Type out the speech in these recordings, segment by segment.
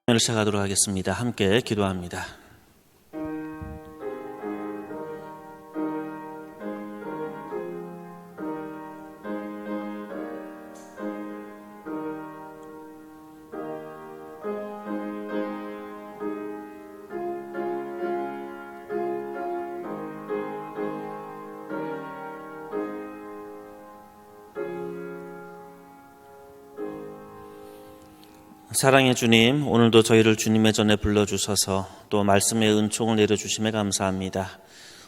을 시작하도록 하겠습니다. 함께 기도합니다. 사랑의 주님, 오늘도 저희를 주님의 전에 불러주셔서 또 말씀의 은총을 내려주심에 감사합니다.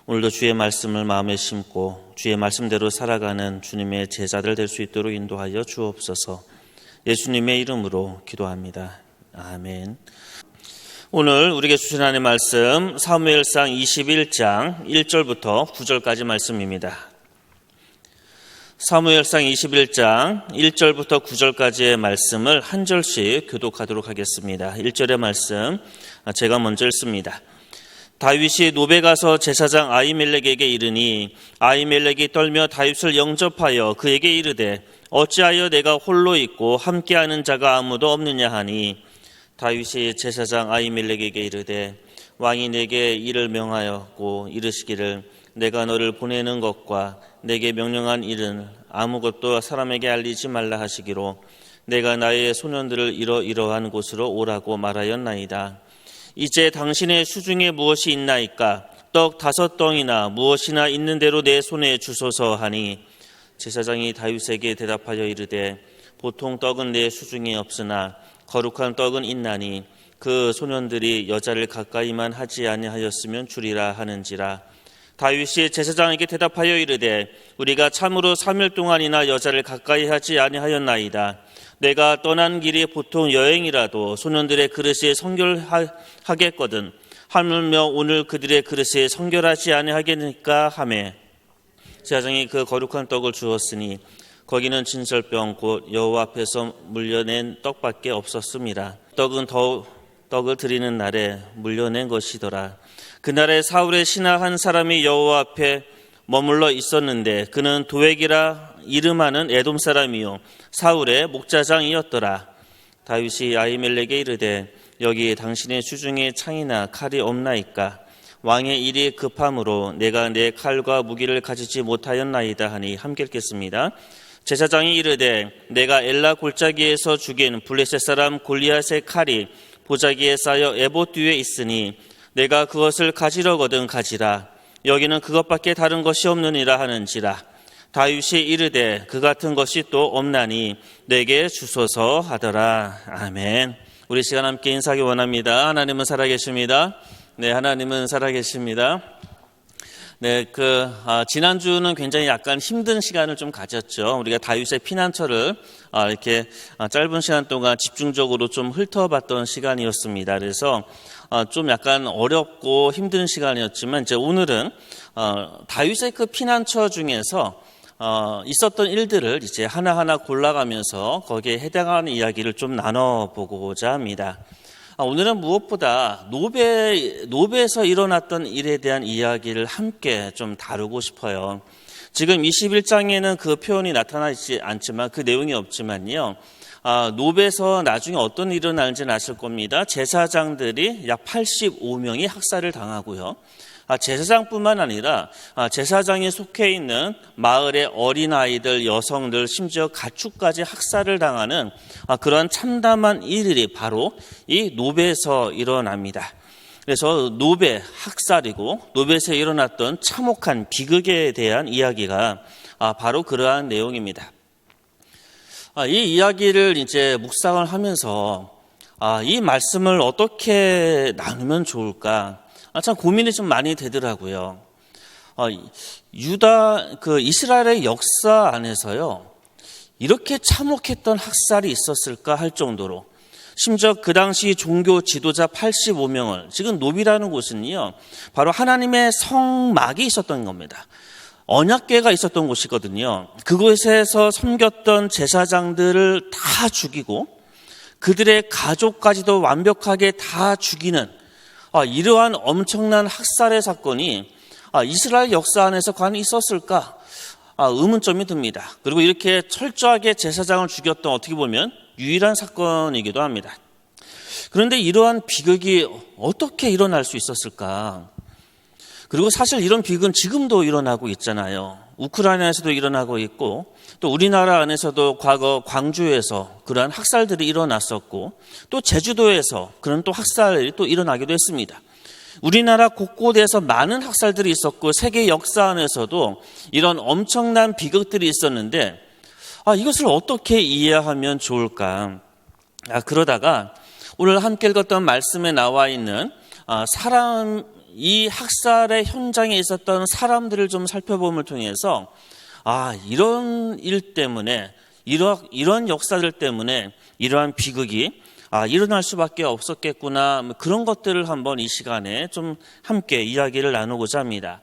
오늘도 주의 말씀을 마음에 심고 주의 말씀대로 살아가는 주님의 제자들 될 수 있도록 인도하여 주옵소서. 예수님의 이름으로 기도합니다. 아멘. 오늘 우리에게 주신 하나님의 말씀 사무엘상 21장 1절부터 9절까지 말씀입니다. 사무엘상 21장 1절부터 9절까지의 말씀을 한 절씩 교독하도록 하겠습니다. 1절의 말씀 제가 먼저 읽습니다. 다윗이 노베 가서 제사장 아히멜렉에게 이르니 아히멜렉이 떨며 다윗을 영접하여 그에게 이르되 어찌하여 내가 홀로 있고 함께하는 자가 아무도 없느냐 하니 다윗이 제사장 아히멜렉에게 이르되 왕이 내게 이를 명하였고 이르시기를 내가 너를 보내는 것과 내게 명령한 일은 아무것도 사람에게 알리지 말라 하시기로 내가 나의 소년들을 이러이러한 곳으로 오라고 말하였나이다. 이제 당신의 수중에 무엇이 있나이까? 떡 5덩이나 무엇이나 있는 대로 내 손에 주소서 하니 제사장이 다윗에게 대답하여 이르되 보통 떡은 내 수중에 없으나 거룩한 떡은 있나니 그 소년들이 여자를 가까이만 하지 아니하였으면 주리라 하는지라. 다윗이 제사장에게 대답하여 이르되 우리가 참으로 3일 동안이나 여자를 가까이 하지 아니하였나이다. 내가 떠난 길이 보통 여행이라도 소년들의 그릇에 성결하겠거든 하물며 오늘 그들의 그릇에 성결하지 아니하겠니까 하매 제사장이 그 거룩한 떡을 주었으니 거기는 진설병 곧 여호와 앞에서 물려낸 떡밖에 없었습니다. 떡은 떡을 드리는 날에 물려낸 것이더라. 그날에 사울의 신하 한 사람이 여호와 앞에 머물러 있었는데 그는 도액이라 이름하는 에돔 사람이요 사울의 목자장이었더라. 다윗이 아히멜렉에게 이르되 여기 당신의 수중에 창이나 칼이 없나이까? 왕의 일이 급함으로 내가 내 칼과 무기를 가지지 못하였나이다 하니 함께 읽겠습니다. 제사장이 이르되 내가 엘라 골짜기에서 죽인 블레셋 사람 골리앗의 칼이 보자기에 쌓여 에봇 뒤에 있으니 내가 그것을 가지려거든 가지라. 여기는 그것밖에 다른 것이 없느니라 하는지라. 다윗이 이르되 그 같은 것이 또 없나니 내게 주소서 하더라. 아멘. 우리 시간 함께 인사하기 원합니다. 하나님은 살아계십니다. 네, 하나님은 살아계십니다. 네, 지난주는 굉장히 약간 힘든 시간을 좀 가졌죠. 우리가 다윗의 피난처를 이렇게 짧은 시간 동안 집중적으로 좀 훑어봤던 시간이었습니다. 그래서 좀 약간 어렵고 힘든 시간이었지만 이제 오늘은 다윗의 그 피난처 중에서 있었던 일들을 이제 하나하나 골라가면서 거기에 해당하는 이야기를 좀 나눠보고자 합니다. 오늘은 무엇보다 노베에서 일어났던 일에 대한 이야기를 함께 좀 다루고 싶어요. 지금 21장에는 그 표현이 나타나지 않지만 그 내용이 없지만요. 노베에서 나중에 어떤 일이 일어나는지는 아실 겁니다. 제사장들이 약 85명이 학살을 당하고요. 제사장뿐만 아니라 제사장에 속해 있는 마을의 어린아이들, 여성들, 심지어 가축까지 학살을 당하는 그러한 참담한 일들이 바로 이 노베에서 일어납니다. 그래서 노베 학살이고 노베에서 일어났던 참혹한 비극에 대한 이야기가 바로 그러한 내용입니다. 이 이야기를 이제 묵상을 하면서 이 말씀을 어떻게 나누면 좋을까? 참 고민이 좀 많이 되더라고요. 이스라엘의 역사 안에서요, 이렇게 참혹했던 학살이 있었을까 할 정도로, 심지어 그 당시 종교 지도자 85명을, 지금 노비라는 곳은요, 바로 하나님의 성막이 있었던 겁니다. 언약궤가 있었던 곳이거든요. 그곳에서 섬겼던 제사장들을 다 죽이고 그들의 가족까지도 완벽하게 다 죽이는 이러한 엄청난 학살의 사건이 이스라엘 역사 안에서 과연 있었을까? 의문점이 듭니다. 그리고 이렇게 철저하게 제사장을 죽였던 어떻게 보면 유일한 사건이기도 합니다. 그런데 이러한 비극이 어떻게 일어날 수 있었을까? 그리고 사실 이런 비극은 지금도 일어나고 있잖아요. 우크라이나에서도 일어나고 있고 또 우리나라 안에서도 과거 광주에서 그러한 학살들이 일어났었고 또 제주도에서 그런 또 학살이 또 일어나기도 했습니다. 우리나라 곳곳에서 많은 학살들이 있었고 세계 역사 안에서도 이런 엄청난 비극들이 있었는데 이것을 어떻게 이해하면 좋을까? 그러다가 오늘 함께 읽었던 말씀에 나와 있는 이 학살의 현장에 있었던 사람들을 좀 살펴봄을 통해서 이런 일 때문에 이런 역사들 때문에 이러한 비극이 일어날 수밖에 없었겠구나, 그런 것들을 한번 이 시간에 좀 함께 이야기를 나누고자 합니다.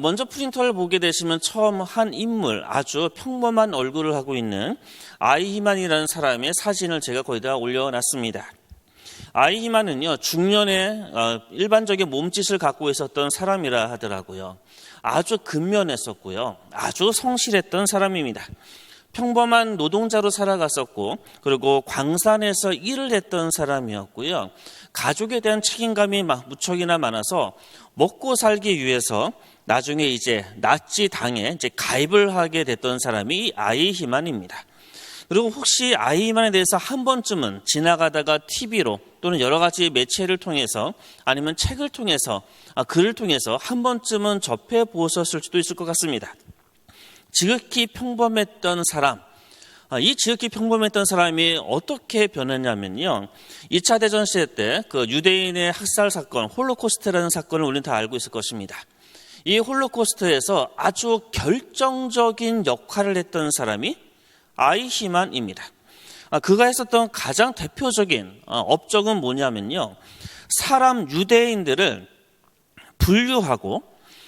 먼저 프린터를 보게 되시면 처음 한 인물, 아주 평범한 얼굴을 하고 있는 아이히만이라는 사람의 사진을 제가 거기다 올려놨습니다. 아이히만은요, 중년에 일반적인 몸짓을 갖고 있었던 사람이라 하더라고요. 아주 근면했었고요. 아주 성실했던 사람입니다. 평범한 노동자로 살아갔었고 그리고 광산에서 일을 했던 사람이었고요. 가족에 대한 책임감이 무척이나 많아서 먹고 살기 위해서 나중에 이제 나치 당에 가입을 하게 됐던 사람이 아이히만입니다. 그리고 혹시 아이히만에 대해서 한 번쯤은 지나가다가 TV로 또는 여러 가지 매체를 통해서 아니면 책을 통해서 글을 통해서 한 번쯤은 접해 보셨을 수도 있을 것 같습니다. 지극히 평범했던 사람, 이 지극히 평범했던 사람이 어떻게 변했냐면요, 2차 대전 시대 때 그 유대인의 학살 사건, 홀로코스트라는 사건을 우리는 다 알고 있을 것입니다. 이 홀로코스트에서 아주 결정적인 역할을 했던 사람이 아이히만입니다. 그가 했었던 가장 대표적인 업적은 뭐냐면요, 사람 유대인들을 분류하고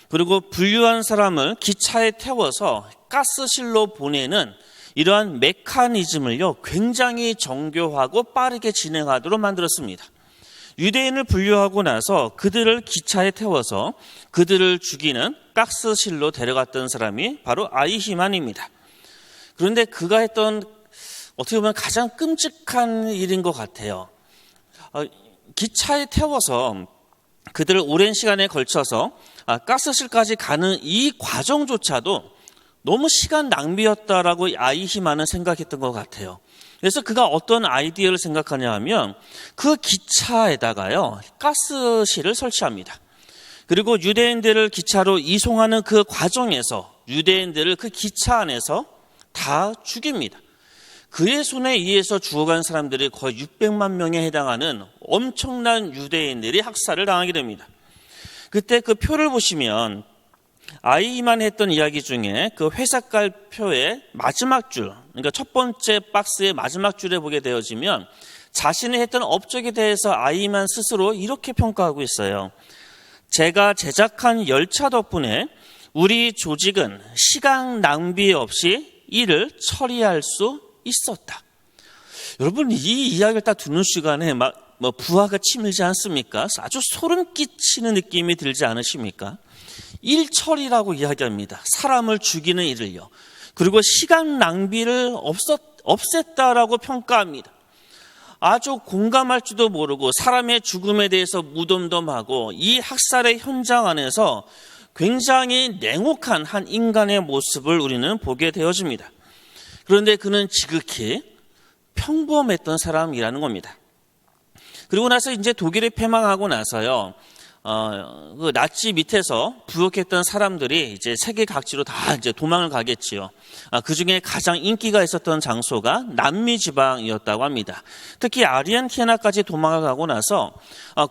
그리고 분류한 사람을 기차에 태워서 가스실로 보내는 이러한 메커니즘을요, 굉장히 정교하고 빠르게 진행하도록 만들었습니다. 유대인을 분류하고 나서 그들을 기차에 태워서 그들을 죽이는 가스실로 데려갔던 사람이 바로 아이히만입니다. 그런데 그가 했던 어떻게 보면 가장 끔찍한 일인 것 같아요. 기차에 태워서 그들을 오랜 시간에 걸쳐서 가스실까지 가는 이 과정조차도 너무 시간 낭비였다라고 아이히만은 생각했던 것 같아요. 그래서 그가 어떤 아이디어를 생각하냐 하면 그 기차에다가요, 가스실을 설치합니다. 그리고 유대인들을 기차로 이송하는 그 과정에서 유대인들을 그 기차 안에서 다 죽입니다. 그의 손에 의해서 죽어간 사람들이 거의 600만 명에 해당하는 엄청난 유대인들이 학살을 당하게 됩니다. 그때 그 표를 보시면 아이히만 했던 이야기 중에 그 회색깔 표의 마지막 줄, 그러니까 첫 번째 박스의 마지막 줄에 보게 되어지면 자신이 했던 업적에 대해서 아이히만 스스로 이렇게 평가하고 있어요. 제가 제작한 열차 덕분에 우리 조직은 시간 낭비 없이 일을 처리할 수 있었다. 여러분, 이 이야기를 딱 듣는 시간에 부하가 치밀지 않습니까? 아주 소름 끼치는 느낌이 들지 않으십니까? 일처리라고 이야기합니다. 사람을 죽이는 일을요. 그리고 시간 낭비를 없앴다라고 평가합니다. 아주 공감할 줄도 모르고 사람의 죽음에 대해서 무덤덤하고 이 학살의 현장 안에서 굉장히 냉혹한 한 인간의 모습을 우리는 보게 되어집니다. 그런데 그는 지극히 평범했던 사람이라는 겁니다. 그리고 나서 이제 독일이 패망하고 나서요, 그 나치 밑에서 부역했던 사람들이 이제 세계 각지로 다 이제 도망을 가겠지요. 그 중에 가장 인기가 있었던 장소가 남미 지방이었다고 합니다. 특히 아르헨티나까지 도망을 가고 나서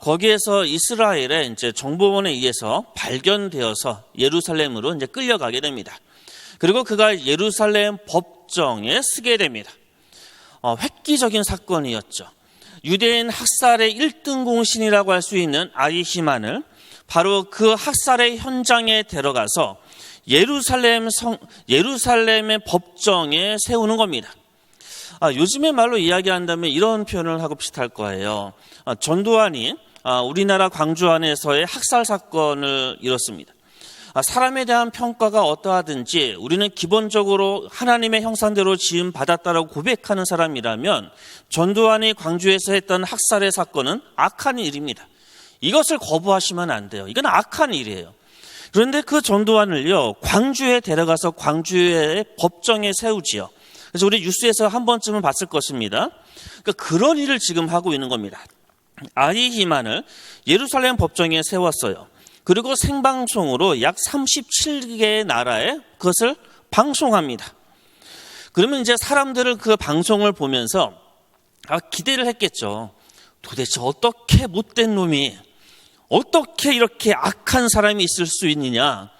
거기에서 이스라엘의 이제 정보원에 의해서 발견되어서 예루살렘으로 이제 끌려가게 됩니다. 그리고 그가 예루살렘 법정에 서게 됩니다. 획기적인 사건이었죠. 유대인 학살의 1등 공신이라고 할 수 있는 아이히만을 바로 그 학살의 현장에 데려가서 예루살렘의 법정에 세우는 겁니다. 요즘의 말로 이야기한다면 이런 표현을 하고 비슷할 거예요. 전두환이 우리나라 광주 안에서의 학살 사건을 이뤘습니다. 사람에 대한 평가가 어떠하든지 우리는 기본적으로 하나님의 형상대로 지음 받았다라고 고백하는 사람이라면 전두환이 광주에서 했던 학살의 사건은 악한 일입니다. 이것을 거부하시면 안 돼요. 이건 악한 일이에요. 그런데 그 전두환을요, 광주에 데려가서 광주의 법정에 세우지요. 그래서 우리 뉴스에서 한 번쯤은 봤을 것입니다. 그러니까 그런 일을 지금 하고 있는 겁니다. 아이히만을 예루살렘 법정에 세웠어요. 그리고 생방송으로 약 37개의 나라에 그것을 방송합니다. 그러면 이제 사람들은 그 방송을 보면서 기대를 했겠죠. 도대체 어떻게 못된 놈이, 어떻게 이렇게 악한 사람이 있을 수 있느냐.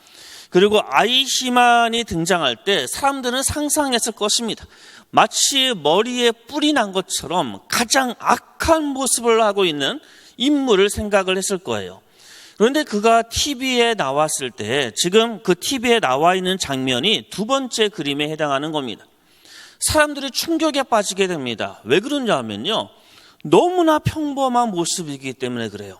그리고 아이히만이 등장할 때 사람들은 상상했을 것입니다. 마치 머리에 뿔이 난 것처럼 가장 악한 모습을 하고 있는 인물을 생각을 했을 거예요. 그런데 그가 TV에 나왔을 때 지금 그 TV에 나와 있는 장면이 두 번째 그림에 해당하는 겁니다. 사람들이 충격에 빠지게 됩니다. 왜 그러냐 하면요, 너무나 평범한 모습이기 때문에 그래요.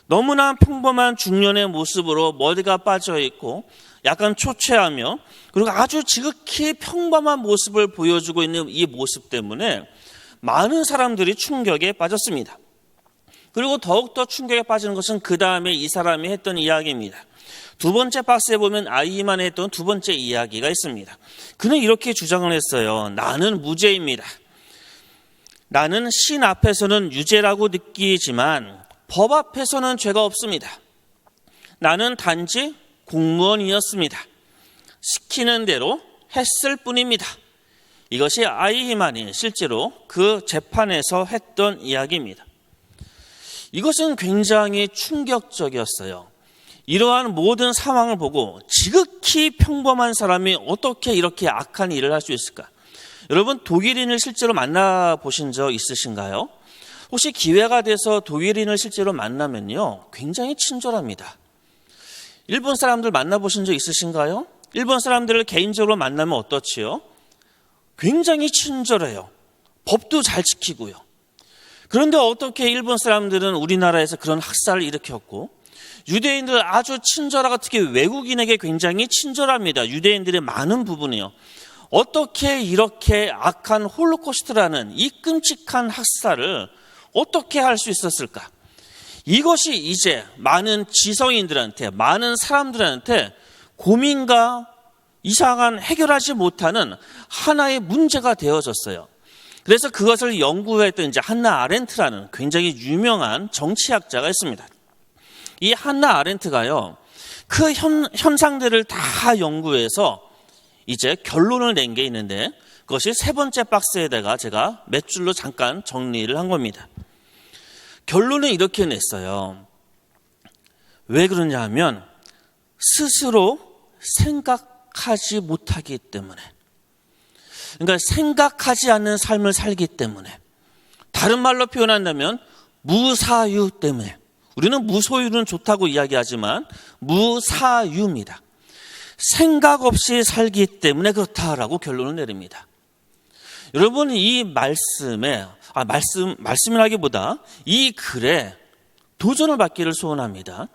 너무나 평범한 중년의 모습으로 머리가 빠져 있고 약간 초췌하며 그리고 아주 지극히 평범한 모습을 보여주고 있는 이 모습 때문에 많은 사람들이 충격에 빠졌습니다. 그리고 더욱더 충격에 빠지는 것은 그 다음에 이 사람이 했던 이야기입니다. 두 번째 박스에 보면 아이히만이 했던 두 번째 이야기가 있습니다. 그는 이렇게 주장을 했어요. 나는 무죄입니다. 나는 신 앞에서는 유죄라고 느끼지만 법 앞에서는 죄가 없습니다. 나는 단지 공무원이었습니다. 시키는 대로 했을 뿐입니다. 이것이 아이히만이 실제로 그 재판에서 했던 이야기입니다. 이것은 굉장히 충격적이었어요. 이러한 모든 상황을 보고 지극히 평범한 사람이 어떻게 이렇게 악한 일을 할 수 있을까? 여러분, 독일인을 실제로 만나보신 적 있으신가요? 혹시 기회가 돼서 독일인을 실제로 만나면요, 굉장히 친절합니다. 일본 사람들 만나보신 적 있으신가요? 일본 사람들을 개인적으로 만나면 어떻지요? 굉장히 친절해요. 법도 잘 지키고요. 그런데 어떻게 일본 사람들은 우리나라에서 그런 학살을 일으켰고, 유대인들 아주 친절하고 특히 외국인에게 굉장히 친절합니다. 유대인들의 많은 부분이요. 어떻게 이렇게 악한 홀로코스트라는 이 끔찍한 학살을 어떻게 할 수 있었을까? 이것이 이제 많은 지성인들한테, 많은 사람들한테 고민과 이상한 해결하지 못하는 하나의 문제가 되어졌어요. 그래서 그것을 연구했던 이제 한나 아렌트라는 굉장히 유명한 정치학자가 있습니다. 이 한나 아렌트가요, 그 현상들을 다 연구해서 이제 결론을 낸 게 있는데 그것이 세 번째 박스에다가 제가 몇 줄로 잠깐 정리를 한 겁니다. 결론은 이렇게 냈어요. 왜 그러냐 하면 스스로 생각하지 못하기 때문에, 그러니까 생각하지 않는 삶을 살기 때문에, 다른 말로 표현한다면 무사유 때문에. 우리는 무소유는 좋다고 이야기하지만 무사유입니다. 생각 없이 살기 때문에 그렇다라고 결론을 내립니다. 여러분, 이 말씀이라기보다 이 글에 도전을 받기를 소원합니다.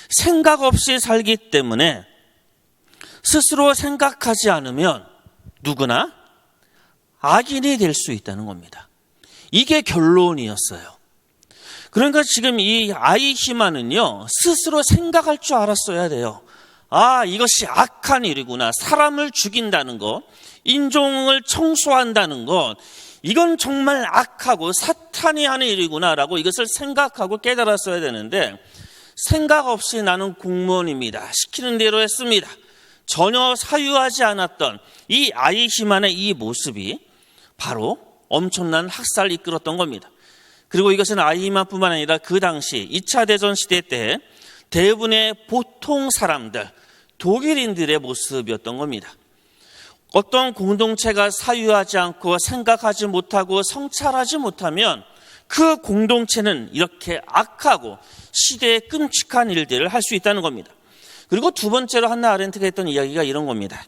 생각 없이 살기 때문에 스스로 생각하지 않으면 누구나 악인이 될 수 있다는 겁니다. 이게 결론이었어요. 그러니까 지금 이 아이히만은요, 스스로 생각할 줄 알았어야 돼요. 이것이 악한 일이구나. 사람을 죽인다는 것, 인종을 청소한다는 것, 이건 정말 악하고 사탄이 하는 일이구나라고 이것을 생각하고 깨달았어야 되는데, 생각 없이 나는 공무원입니다. 시키는 대로 했습니다. 전혀 사유하지 않았던 이 아이히만의 이 모습이 바로 엄청난 학살을 이끌었던 겁니다. 그리고 이것은 아이히만뿐만 아니라 그 당시 2차 대전 시대 때 대부분의 보통 사람들, 독일인들의 모습이었던 겁니다. 어떤 공동체가 사유하지 않고 생각하지 못하고 성찰하지 못하면 그 공동체는 이렇게 악하고 시대의 끔찍한 일들을 할 수 있다는 겁니다. 그리고 두 번째로 한나 아렌트가 했던 이야기가 이런 겁니다.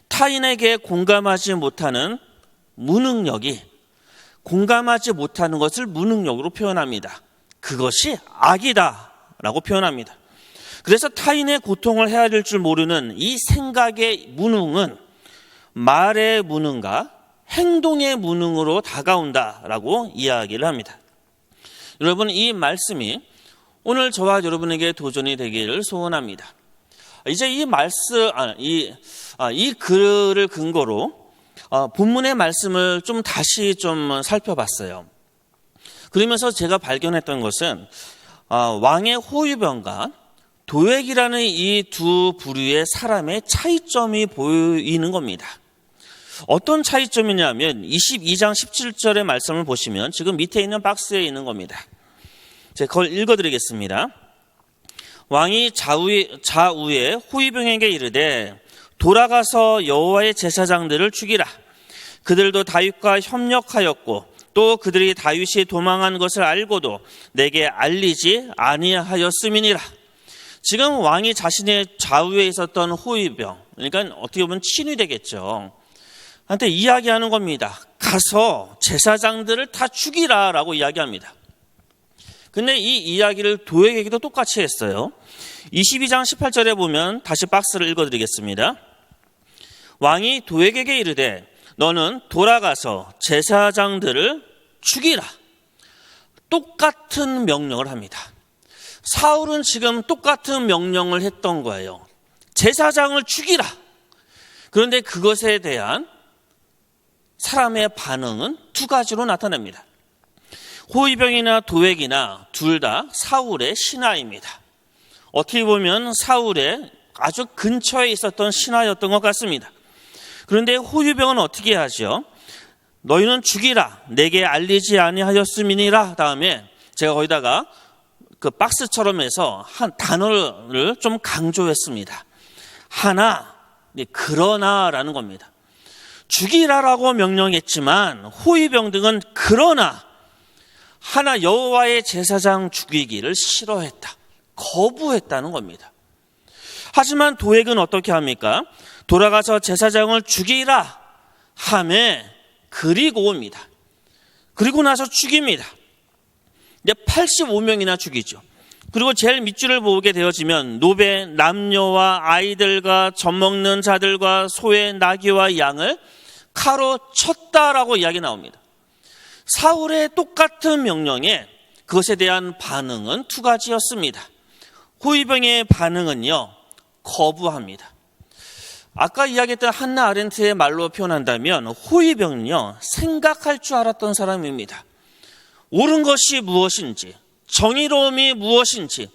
타인에게 공감하지 못하는 무능력이, 공감하지 못하는 것을 무능력으로 표현합니다. 그것이 악이다라고 표현합니다. 그래서 타인의 고통을 헤아릴 줄 모르는 이 생각의 무능은 말의 무능과 행동의 무능으로 다가온다라고 이야기를 합니다. 여러분, 이 말씀이 오늘 저와 여러분에게 도전이 되기를 소원합니다. 이제 이 말씀, 이 글을 근거로 본문의 말씀을 좀 다시 좀 살펴봤어요. 그러면서 제가 발견했던 것은 왕의 호위병과 도액이라는 이 두 부류의 사람의 차이점이 보이는 겁니다. 어떤 차이점이냐면 22장 17절의 말씀을 보시면 지금 밑에 있는 박스에 있는 겁니다. 제가 그걸 읽어드리겠습니다. 왕이 좌우에 호위병에게 이르되 돌아가서 여호와의 제사장들을 죽이라. 그들도 다윗과 협력하였고 또 그들이 다윗이 도망한 것을 알고도 내게 알리지 아니하였음이니라. 지금 왕이 자신의 좌우에 있었던 호위병, 그러니까 어떻게 보면 친위 되겠죠, 한테 이야기하는 겁니다. 가서 제사장들을 다 죽이라라고 이야기합니다. 근데 이 이야기를 도액에게도 똑같이 했어요. 22장 18절에 보면 다시 박스를 읽어드리겠습니다. 왕이 도액에게 이르되 너는 돌아가서 제사장들을 죽이라. 똑같은 명령을 합니다. 사울은 지금 똑같은 명령을 했던 거예요. 제사장을 죽이라. 그런데 그것에 대한 사람의 반응은 두 가지로 나타납니다. 호위병이나 도액이나 둘 다 사울의 신하입니다. 어떻게 보면 사울의 아주 근처에 있었던 신하였던 것 같습니다. 그런데 호위병은 어떻게 하죠? 너희는 죽이라. 내게 알리지 아니하였음이니라. 다음에 제가 거기다가 그 박스처럼 해서 한 단어를 좀 강조했습니다. 하나, 그러나라는 겁니다. 죽이라라고 명령했지만 호위병 등은 그러나 하나 여호와의 제사장 죽이기를 싫어했다. 거부했다는 겁니다. 하지만 도액은 어떻게 합니까? 돌아가서 제사장을 죽이라 하매 그리고 옵니다. 그리고 나서 죽입니다. 85명이나 죽이죠. 그리고 제일 밑줄을 보게 되어지면 노베 남녀와 아이들과 젖먹는 자들과 소의 나귀와 양을 칼로 쳤다라고 이야기 나옵니다. 사울의 똑같은 명령에 그것에 대한 반응은 두 가지였습니다. 호위병의 반응은요, 거부합니다. 아까 이야기했던 한나 아렌트의 말로 표현한다면 호위병은요, 생각할 줄 알았던 사람입니다. 옳은 것이 무엇인지, 정의로움이 무엇인지,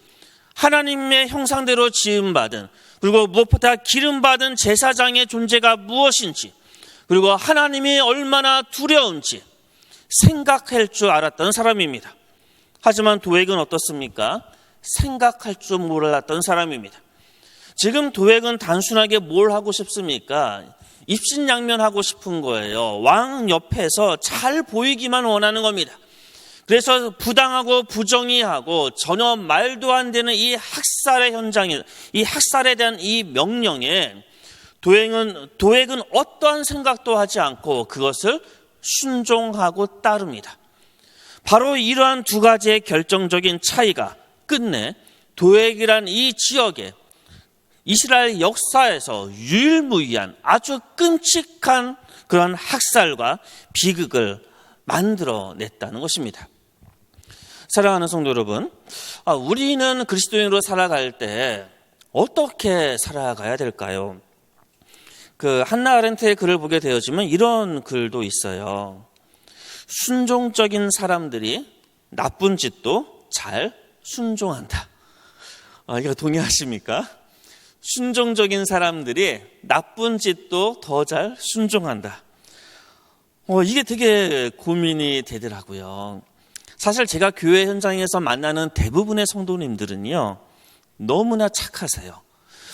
하나님의 형상대로 지음받은, 그리고 무엇보다 기름받은 제사장의 존재가 무엇인지, 그리고 하나님이 얼마나 두려운지 생각할 줄 알았던 사람입니다. 하지만 도액은 어떻습니까? 생각할 줄 몰랐던 사람입니다. 지금 도액은 단순하게 뭘 하고 싶습니까? 입신양면하고 싶은 거예요. 왕 옆에서 잘 보이기만 원하는 겁니다. 그래서 부당하고 부정의하고 전혀 말도 안 되는 이 학살의 현장에, 이 학살에 대한 이 명령에 도액은 어떠한 생각도 하지 않고 그것을 순종하고 따릅니다. 바로 이러한 두 가지의 결정적인 차이가 끝내 도액이란 이 지역에 이스라엘 역사에서 유일무이한 아주 끔찍한 그런 학살과 비극을 만들어냈다는 것입니다. 사랑하는 성도 여러분, 우리는 그리스도인으로 살아갈 때 어떻게 살아가야 될까요? 그 한나 아렌트의 글을 보게 되어지면 이런 글도 있어요. 순종적인 사람들이 나쁜 짓도 잘 순종한다. 이거 동의하십니까? 순종적인 사람들이 나쁜 짓도 더 잘 순종한다. 이게 되게 고민이 되더라고요. 사실 제가 교회 현장에서 만나는 대부분의 성도님들은요, 너무나 착하세요.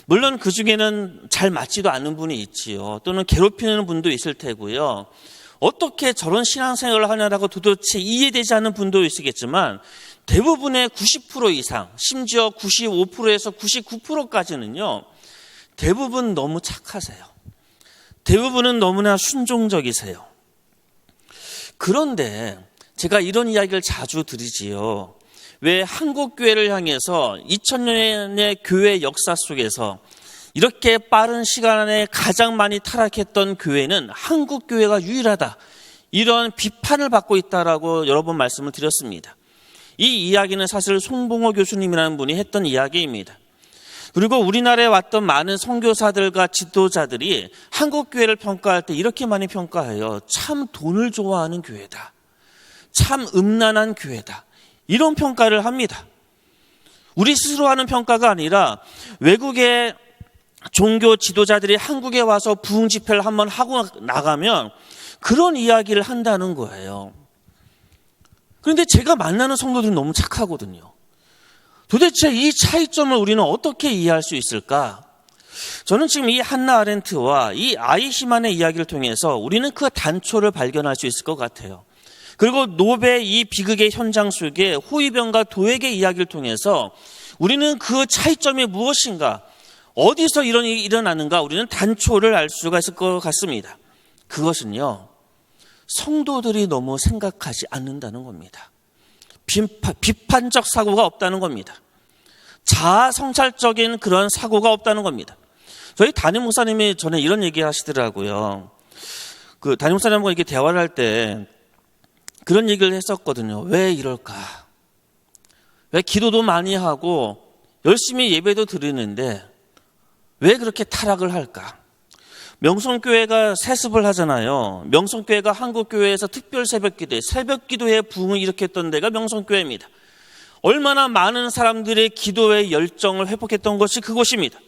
물론 그 중에는 잘 맞지도 않는 분이 있지요. 또는 괴롭히는 분도 있을 테고요. 어떻게 저런 신앙생활을 하냐라고 도대체 이해되지 않는 분도 있겠지만 대부분의 90% 이상, 심지어 95%에서 99%까지는요. 대부분 너무 착하세요. 대부분은 너무나 순종적이세요. 그런데 제가 이런 이야기를 자주 드리지요. 왜 한국교회를 향해서 2000년의 교회 역사 속에서 이렇게 빠른 시간 안에 가장 많이 타락했던 교회는 한국교회가 유일하다, 이런 비판을 받고 있다라고 여러 번 말씀을 드렸습니다. 이 이야기는 사실 송봉호 교수님이라는 분이 했던 이야기입니다. 그리고 우리나라에 왔던 많은 선교사들과 지도자들이 한국교회를 평가할 때 이렇게 많이 평가해요. 참 돈을 좋아하는 교회다, 참 음란한 교회다, 이런 평가를 합니다. 우리 스스로 하는 평가가 아니라 외국의 종교 지도자들이 한국에 와서 부흥 집회를 한번 하고 나가면 그런 이야기를 한다는 거예요. 그런데 제가 만나는 성도들은 너무 착하거든요. 도대체 이 차이점을 우리는 어떻게 이해할 수 있을까? 저는 지금 이 한나 아렌트와 이 아이히만의 이야기를 통해서 우리는 그 단초를 발견할 수 있을 것 같아요. 그리고 노베 이 비극의 현장 속에 호위병과 도액의 이야기를 통해서 우리는 그 차이점이 무엇인가, 어디서 이런 일이 일어나는가, 우리는 단초를 알 수가 있을 것 같습니다. 그것은요, 성도들이 너무 생각하지 않는다는 겁니다. 비판적 사고가 없다는 겁니다. 자아 성찰적인 그런 사고가 없다는 겁니다. 저희 담임 목사님이 전에 이런 얘기 하시더라고요. 그 담임 목사님과 이렇게 대화를 할 때 그런 얘기를 했었거든요. 왜 이럴까? 왜 기도도 많이 하고 열심히 예배도 드리는데 왜 그렇게 타락을 할까? 명성교회가 세습을 하잖아요. 명성교회가 한국교회에서 특별 새벽기도회, 새벽기도회 부흥을 일으켰던 데가 명성교회입니다. 얼마나 많은 사람들의 기도의 열정을 회복했던 것이 그곳입니다.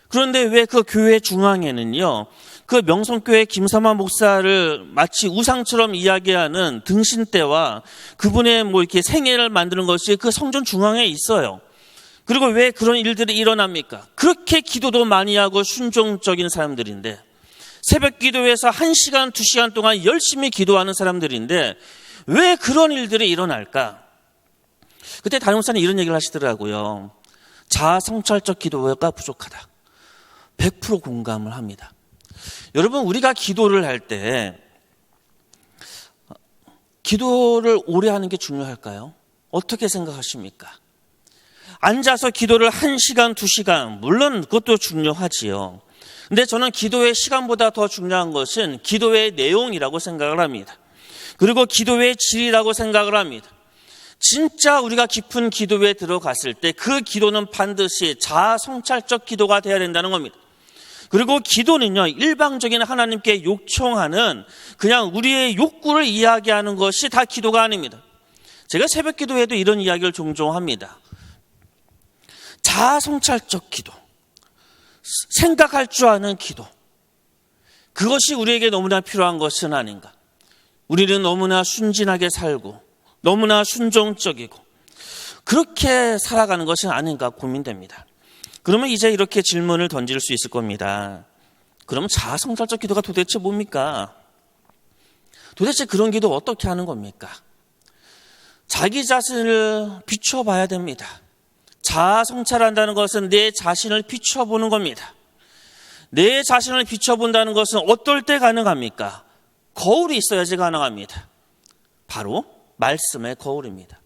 그런데 왜 그 교회 중앙에는요, 그 명성교회 김삼화 목사를 마치 우상처럼 이야기하는 등신대와 그분의 이렇게 생애를 만드는 것이 그 성전 중앙에 있어요. 그리고 왜 그런 일들이 일어납니까? 그렇게 기도도 많이 하고 순종적인 사람들인데, 새벽 기도에서 1시간, 2시간 동안 열심히 기도하는 사람들인데 왜 그런 일들이 일어날까? 그때 담임 목사님 이런 얘기를 하시더라고요. 자아 성찰적 기도가 부족하다. 100% 공감을 합니다. 여러분, 우리가 기도를 할 때 기도를 오래 하는 게 중요할까요? 어떻게 생각하십니까? 앉아서 기도를 1시간, 2시간, 물론 그것도 중요하지요. 근데 저는 기도의 시간보다 더 중요한 것은 기도의 내용이라고 생각을 합니다. 그리고 기도의 질이라고 생각을 합니다. 진짜 우리가 깊은 기도에 들어갔을 때 그 기도는 반드시 자아 성찰적 기도가 되어야 된다는 겁니다. 그리고 기도는요, 일방적인 하나님께 요청하는 그냥 우리의 욕구를 이야기하는 것이 다 기도가 아닙니다. 제가 새벽 기도에도 이런 이야기를 종종 합니다. 자아 성찰적 기도, 생각할 줄 아는 기도, 그것이 우리에게 너무나 필요한 것은 아닌가. 우리는 너무나 순진하게 살고 너무나 순종적이고 그렇게 살아가는 것은 아닌가 고민됩니다. 그러면 이제 이렇게 질문을 던질 수 있을 겁니다. 그럼 자아 성찰적 기도가 도대체 뭡니까? 도대체 그런 기도 어떻게 하는 겁니까? 자기 자신을 비춰봐야 됩니다. 자아 성찰한다는 것은 내 자신을 비춰보는 겁니다. 내 자신을 비춰본다는 것은 어떨 때 가능합니까? 거울이 있어야지 가능합니다. 바로 말씀의 거울입니다.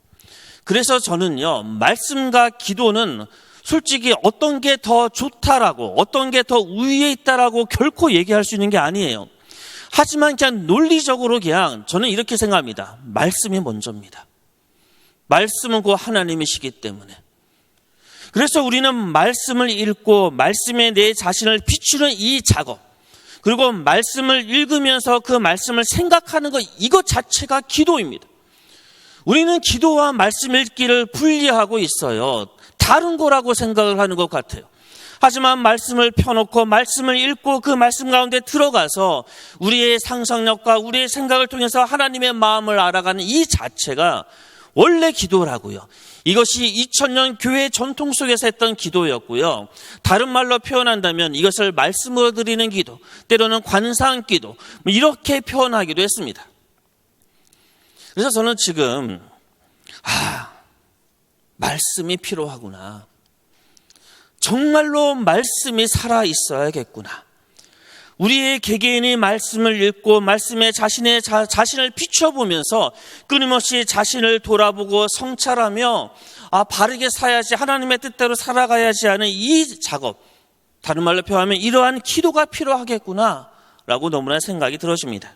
그래서 저는요, 말씀과 기도는 솔직히 어떤 게 더 좋다라고, 어떤 게 더 우위에 있다라고 결코 얘기할 수 있는 게 아니에요. 하지만 그냥 논리적으로 그냥 저는 이렇게 생각합니다. 말씀이 먼저입니다. 말씀은 곧 하나님이시기 때문에. 그래서 우리는 말씀을 읽고 말씀에 내 자신을 비추는 이 작업, 그리고 말씀을 읽으면서 그 말씀을 생각하는 것, 이것 자체가 기도입니다. 우리는 기도와 말씀 읽기를 분리하고 있어요. 다른 거라고 생각을 하는 것 같아요. 하지만 말씀을 펴놓고 말씀을 읽고 그 말씀 가운데 들어가서 우리의 상상력과 우리의 생각을 통해서 하나님의 마음을 알아가는 이 자체가 원래 기도라고요. 이것이 2000년 교회 전통 속에서 했던 기도였고요. 다른 말로 표현한다면 이것을 말씀으로 드리는 기도, 때로는 관상 기도, 이렇게 표현하기도 했습니다. 그래서 저는 지금 말씀이 필요하구나. 정말로 말씀이 살아 있어야겠구나. 우리의 개개인이 말씀을 읽고 말씀에 자신을 비춰보면서 끊임없이 자신을 돌아보고 성찰하며 바르게 살아야지, 하나님의 뜻대로 살아가야지 하는 이 작업, 다른 말로 표현하면 이러한 기도가 필요하겠구나라고 너무나 생각이 들어집니다.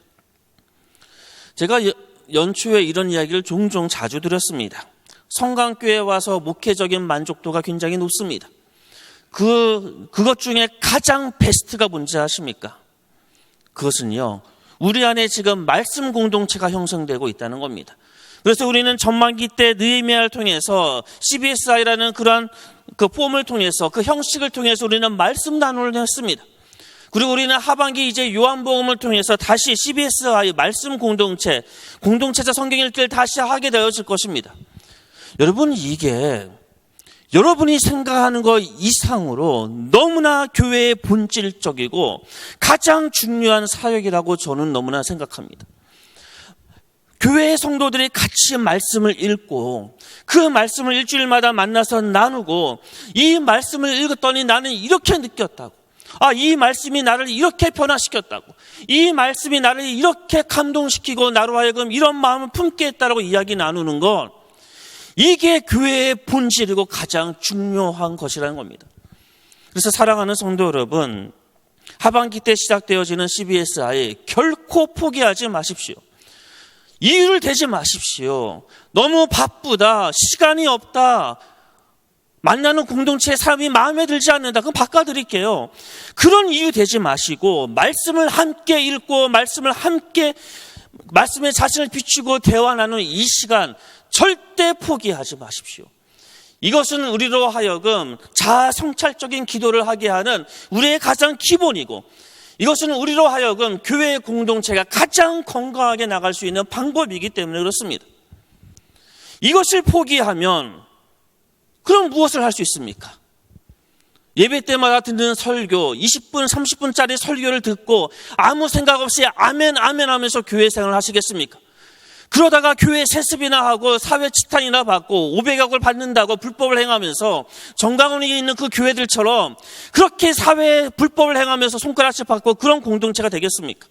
제가 연초에 이런 이야기를 종종 자주 드렸습니다. 성강교회에 와서 목회적인 만족도가 굉장히 높습니다. 그것 중에 가장 베스트가 뭔지 아십니까? 그것은요, 우리 안에 지금 말씀 공동체가 형성되고 있다는 겁니다. 그래서 우리는 전반기 때 느헤미야를 통해서 CBSI라는 그러한 그 폼을 통해서, 그 형식을 통해서 우리는 말씀 나눔을 했습니다. 그리고 우리는 하반기 이제 요한복음을 통해서 다시 CBSI 말씀 공동체적 성경 읽기를 다시 하게 되어질 것입니다. 여러분, 이게 여러분이 생각하는 것 이상으로 너무나 교회의 본질적이고 가장 중요한 사역이라고 저는 너무나 생각합니다. 교회의 성도들이 같이 말씀을 읽고 그 말씀을 일주일마다 만나서 나누고, 이 말씀을 읽었더니 나는 이렇게 느꼈다고, 이 말씀이 나를 이렇게 변화시켰다고, 이 말씀이 나를 이렇게 감동시키고 나로 하여금 이런 마음을 품게 했다라고 이야기 나누는 것, 이게 교회의 본질이고 가장 중요한 것이라는 겁니다. 그래서 사랑하는 성도 여러분, 하반기 때 시작되어지는 CBSI 결코 포기하지 마십시오. 이유를 대지 마십시오. 너무 바쁘다, 시간이 없다, 만나는 공동체의 삶이 마음에 들지 않는다, 그럼 바꿔드릴게요. 그런 이유 대지 마시고 말씀을 함께 읽고 말씀에 자신을 비추고 대화 나누는 이 시간 절대 포기하지 마십시오. 이것은 우리로 하여금 자아 성찰적인 기도를 하게 하는 우리의 가장 기본이고, 이것은 우리로 하여금 교회의 공동체가 가장 건강하게 나갈 수 있는 방법이기 때문에 그렇습니다. 이것을 포기하면 그럼 무엇을 할 수 있습니까? 예배 때마다 듣는 설교, 20분, 30분짜리 설교를 듣고 아무 생각 없이 아멘, 아멘 하면서 교회 생활을 하시겠습니까? 그러다가 교회 세습이나 하고 사회 치탄이나 받고 500억을 받는다고 불법을 행하면서 정강원이 있는 그 교회들처럼 그렇게 사회에 불법을 행하면서 손가락질 받고 그런 공동체가 되겠습니까?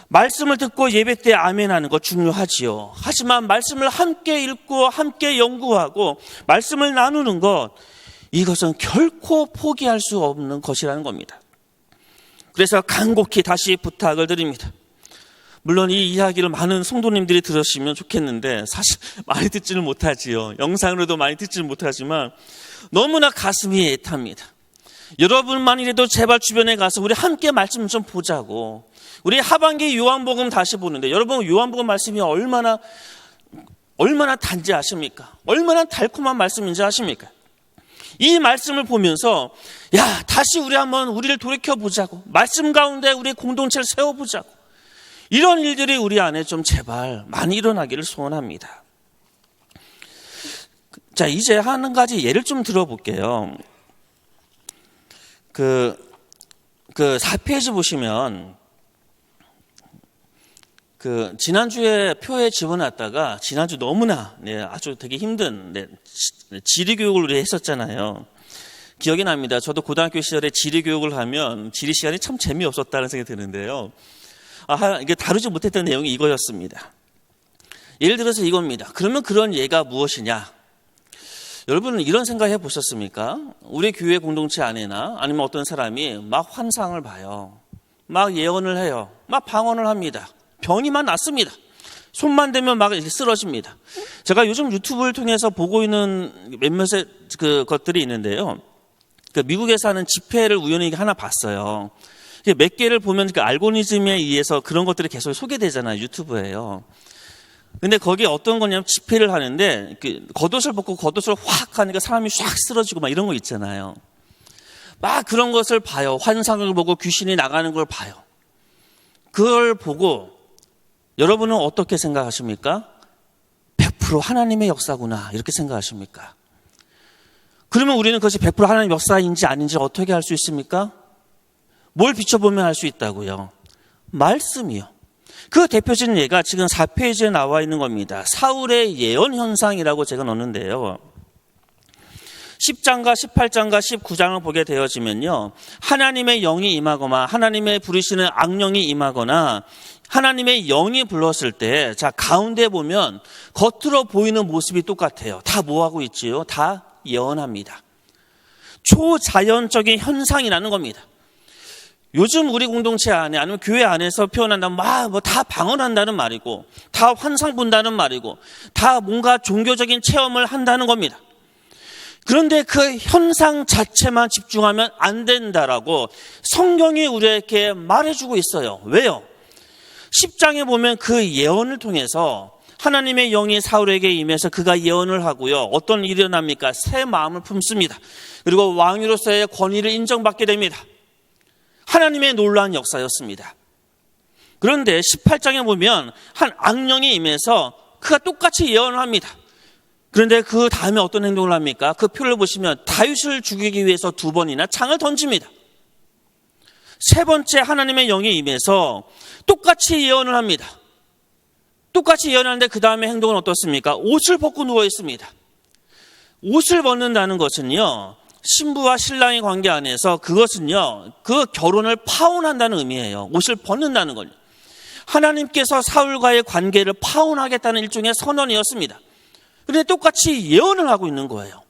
말씀을 듣고 예배 때 아멘하는 거 중요하지요. 하지만 말씀을 함께 읽고 함께 연구하고 말씀을 나누는 것, 이것은 결코 포기할 수 없는 것이라는 겁니다. 그래서 간곡히 다시 부탁을 드립니다. 물론 이 이야기를 많은 성도님들이 들으시면 좋겠는데 사실 많이 듣지는 못하지요. 영상으로도 많이 듣지는 못하지만 너무나 가슴이 애탑니다. 여러분만이라도 제발 주변에 가서 우리 함께 말씀 좀 보자고. 우리 하반기 요한복음 다시 보는데, 여러분 요한복음 말씀이 얼마나 단지 아십니까? 얼마나 달콤한 말씀인지 아십니까? 이 말씀을 보면서 다시 우리 한번 우리를 돌이켜보자고, 말씀 가운데 우리의 공동체를 세워보자고, 이런 일들이 우리 안에 좀 제발 많이 일어나기를 소원합니다. 자, 이제 한 가지 예를 좀 들어볼게요. 그 4페이지 보시면 지난주에 표에 집어놨다가 지난주 너무나 아주 되게 힘든 지리교육을 우리 했었잖아요. 기억이 납니다. 저도 고등학교 시절에 지리교육을 하면 지리 시간이 참 재미없었다는 생각이 드는데요. 이게 다루지 못했던 내용이 이거였습니다. 예를 들어서 이겁니다. 그러면 그런 예가 무엇이냐? 여러분은 이런 생각 해보셨습니까? 우리 교회 공동체 안에나 아니면 어떤 사람이 막 환상을 봐요. 막 예언을 해요. 막 방언을 합니다. 병이만 낫습니다. 손만 대면 막 이렇게 쓰러집니다. 제가 요즘 유튜브를 통해서 보고 있는 몇몇의 것들이 있는데요. 미국에서 하는 집회를 우연히 하나 봤어요. 몇 개를 보면 그 알고리즘에 의해서 그런 것들이 계속 소개되잖아요. 유튜브에요. 근데 거기에 어떤 거냐면 집회를 하는데 겉옷을 벗고 겉옷을 확 하니까 사람이 쫙 쓰러지고 막 이런 거 있잖아요. 막 그런 것을 봐요. 환상을 보고 귀신이 나가는 걸 봐요. 그걸 보고 여러분은 어떻게 생각하십니까? 100% 하나님의 역사구나 이렇게 생각하십니까? 그러면 우리는 그것이 100% 하나님의 역사인지 아닌지 어떻게 알 수 있습니까? 뭘 비춰보면 알 수 있다고요? 말씀이요. 그 대표적인 예가 지금 4페이지에 나와 있는 겁니다. 사울의 예언 현상이라고 제가 넣었는데요. 10장과 18장과 19장을 보게 되어지면요, 하나님의 영이 임하거나 하나님의 부르시는 악령이 임하거나 하나님의 영이 불렀을 때, 자, 가운데 보면 겉으로 보이는 모습이 똑같아요. 다 뭐하고 있지요? 다 예언합니다. 초자연적인 현상이라는 겁니다. 요즘 우리 공동체 안에 아니면 교회 안에서 표현한다면 다 방언한다는 말이고, 다 환상 본다는 말이고, 다 뭔가 종교적인 체험을 한다는 겁니다. 그런데 그 현상 자체만 집중하면 안 된다라고 성경이 우리에게 말해주고 있어요. 왜요? 10장에 보면 그 예언을 통해서 하나님의 영이 사울에게 임해서 그가 예언을 하고요. 어떤 일이 일어납니까? 새 마음을 품습니다. 그리고 왕으로서의 권위를 인정받게 됩니다. 하나님의 놀라운 역사였습니다. 그런데 18장에 보면 한 악령이 임해서 그가 똑같이 예언을 합니다. 그런데 그 다음에 어떤 행동을 합니까? 그 표를 보시면 다윗을 죽이기 위해서 2번이나 창을 던집니다. 세 번째 하나님의 영이 임해서 똑같이 예언을 합니다. 똑같이 예언하는데 그 다음에 행동은 어떻습니까? 옷을 벗고 누워 있습니다. 옷을 벗는다는 것은요, 신부와 신랑의 관계 안에서 그것은요, 그 결혼을 파혼한다는 의미예요. 옷을 벗는다는 거죠. 하나님께서 사울과의 관계를 파혼하겠다는 일종의 선언이었습니다. 그런데 똑같이 예언을 하고 있는 거예요.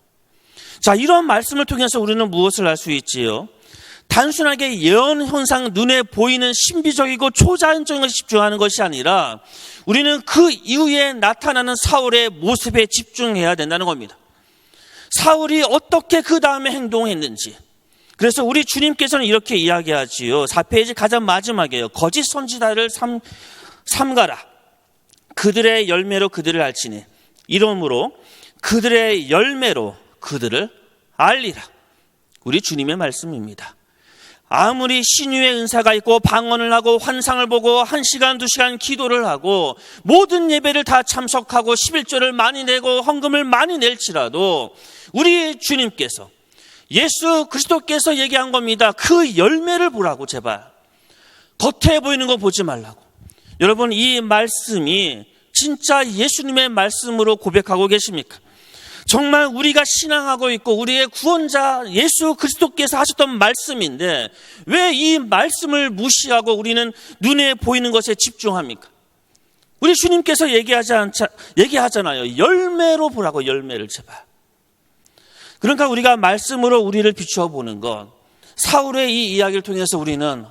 자, 이런 말씀을 통해서 우리는 무엇을 알 수 있지요? 단순하게 예언 현상, 눈에 보이는 신비적이고 초자연적인 것에 집중하는 것이 아니라 우리는 그 이후에 나타나는 사울의 모습에 집중해야 된다는 겁니다. 사울이 어떻게 그 다음에 행동했는지. 그래서 우리 주님께서는 이렇게 이야기하지요. 4페이지 가장 마지막이에요. 거짓 선지자를 삼가라. 그들의 열매로 그들을 알지니 이러므로 그들의 열매로 그들을 알리라. 우리 주님의 말씀입니다. 아무리 신유의 은사가 있고 방언을 하고 환상을 보고 1시간 2시간 기도를 하고 모든 예배를 다 참석하고 11조를 많이 내고 헌금을 많이 낼지라도 우리 주님께서, 예수 그리스도께서 얘기한 겁니다. 그 열매를 보라고. 제발 겉에 보이는 거 보지 말라고. 여러분, 이 말씀이 진짜 예수님의 말씀으로 고백하고 계십니까? 정말 우리가 신앙하고 있고 우리의 구원자 예수 그리스도께서 하셨던 말씀인데 왜 이 말씀을 무시하고 우리는 눈에 보이는 것에 집중합니까? 우리 주님께서 얘기하잖아요. 열매로 보라고. 열매를 제발. 그러니까 우리가 말씀으로 우리를 비추어 보는 것, 사울의 이 이야기를 통해서 우리는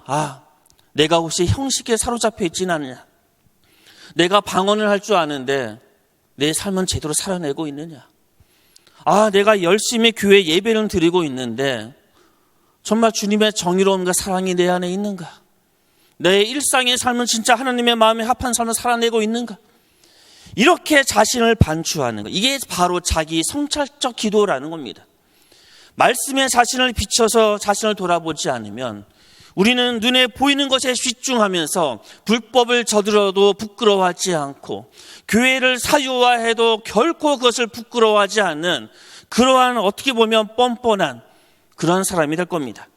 내가 혹시 형식에 사로잡혀 있지는 않느냐, 내가 방언을 할 줄 아는데 내 삶은 제대로 살아내고 있느냐, 내가 열심히 교회 예배를 드리고 있는데 정말 주님의 정의로움과 사랑이 내 안에 있는가, 내 일상의 삶은 진짜 하나님의 마음에 합한 삶을 살아내고 있는가, 이렇게 자신을 반추하는 것, 이게 바로 자기 성찰적 기도라는 겁니다. 말씀에 자신을 비춰서 자신을 돌아보지 않으면 우리는 눈에 보이는 것에 집중하면서 불법을 저들어도 부끄러워하지 않고 교회를 사유화해도 결코 그것을 부끄러워하지 않는 그러한 어떻게 보면 뻔뻔한 그런 사람이 될 겁니다.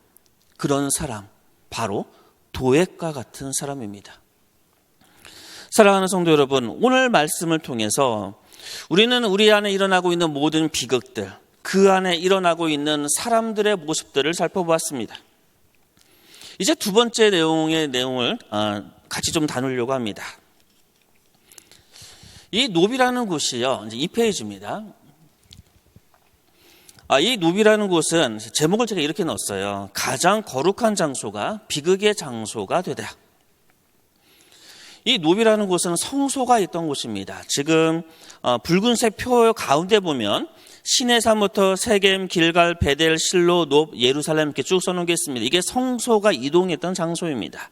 그런 사람, 바로 도액과 같은 사람입니다. 사랑하는 성도 여러분, 오늘 말씀을 통해서 우리는 우리 안에 일어나고 있는 모든 비극들, 그 안에 일어나고 있는 사람들의 모습들을 살펴보았습니다. 이제 두 번째 내용을 같이 좀 다루려고 합니다. 이 놉이라는 곳이요, 이제 2페이지입니다. 이 놉이라는 곳은 제목을 제가 이렇게 넣었어요. 가장 거룩한 장소가 비극의 장소가 되다. 이 놉이라는 곳은 성소가 있던 곳입니다. 지금 붉은색 표 가운데 보면 시내산부터 세겜, 길갈, 베델, 실로, 놉, 예루살렘 이렇게 쭉 써놓은 게 있습니다. 이게 성소가 이동했던 장소입니다.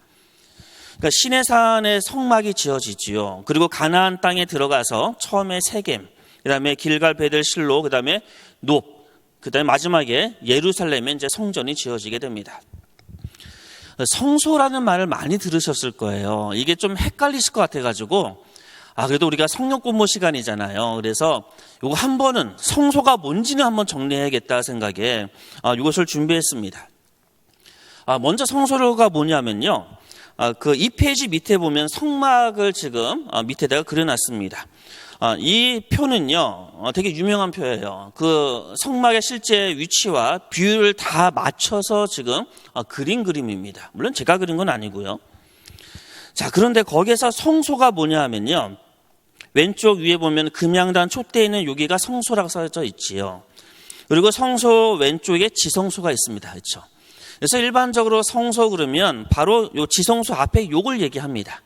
그러니까 시내산에 성막이 지어지지요. 그리고 가나안 땅에 들어가서 처음에 세겜, 그다음에 길갈, 베델, 실로, 그다음에 놉, 그다음에 마지막에 예루살렘에 이제 성전이 지어지게 됩니다. 성소라는 말을 많이 들으셨을 거예요. 이게 좀 헷갈리실 것 같아가지고 그래도 우리가 성령 공부 시간이잖아요. 그래서 요거 한 번은 성소가 뭔지는 한번 정리해야겠다 생각에 이것을 준비했습니다. 먼저 성소가 뭐냐면요. 그 2페이지 밑에 보면 성막을 지금 밑에다가 그려놨습니다. 이 표는요, 되게 유명한 표예요. 그 성막의 실제 위치와 비율을 다 맞춰서 지금 그린 그림입니다. 물론 제가 그린 건 아니고요. 자, 그런데 거기에서 성소가 뭐냐 하면요, 왼쪽 위에 보면 금양단 촛대에 있는 여기가 성소라고 써져 있지요. 그리고 성소 왼쪽에 지성소가 있습니다. 그렇죠? 그래서 일반적으로 성소 그러면 바로 요 지성소 앞에 요걸 얘기합니다.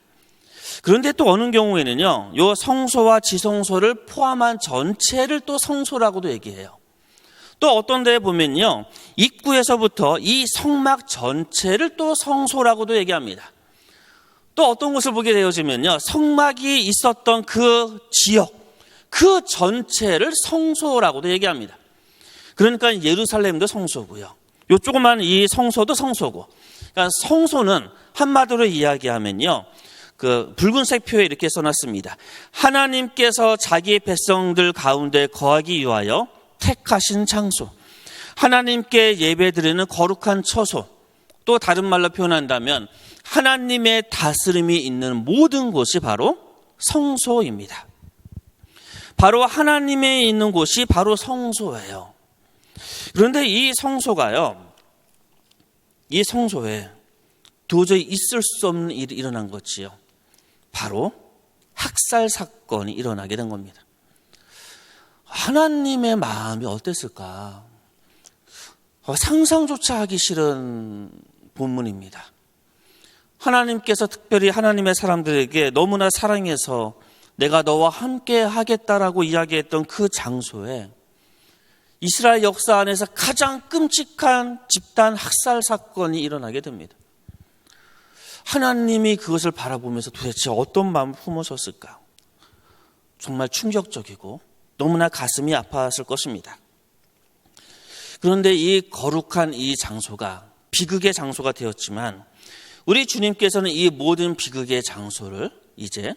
그런데 또 어느 경우에는요, 요 성소와 지성소를 포함한 전체를 또 성소라고도 얘기해요. 또 어떤 데에 보면요, 입구에서부터 이 성막 전체를 또 성소라고도 얘기합니다. 또 어떤 곳을 보게 되어지면요, 성막이 있었던 그 지역, 그 전체를 성소라고도 얘기합니다. 그러니까 예루살렘도 성소고요, 요 조그만 이 성소도 성소고, 그러니까 성소는 한마디로 이야기하면요, 그 붉은색 표에 이렇게 써놨습니다. 하나님께서 자기의 백성들 가운데 거하기 위하여 택하신 장소, 하나님께 예배드리는 거룩한 처소, 또 다른 말로 표현한다면 하나님의 다스림이 있는 모든 곳이 바로 성소입니다. 바로 하나님의 있는 곳이 바로 성소예요. 그런데 이 성소가요, 이 성소에 도저히 있을 수 없는 일이 일어난 거지요. 바로 학살 사건이 일어나게 된 겁니다. 하나님의 마음이 어땠을까? 상상조차 하기 싫은 본문입니다. 하나님께서 특별히 하나님의 사람들에게 너무나 사랑해서 내가 너와 함께 하겠다라고 이야기했던 그 장소에 이스라엘 역사 안에서 가장 끔찍한 집단 학살 사건이 일어나게 됩니다. 하나님이 그것을 바라보면서 도대체 어떤 마음을 품으셨을까? 정말 충격적이고 너무나 가슴이 아팠을 것입니다. 그런데 이 거룩한 이 장소가 비극의 장소가 되었지만 우리 주님께서는 이 모든 비극의 장소를 이제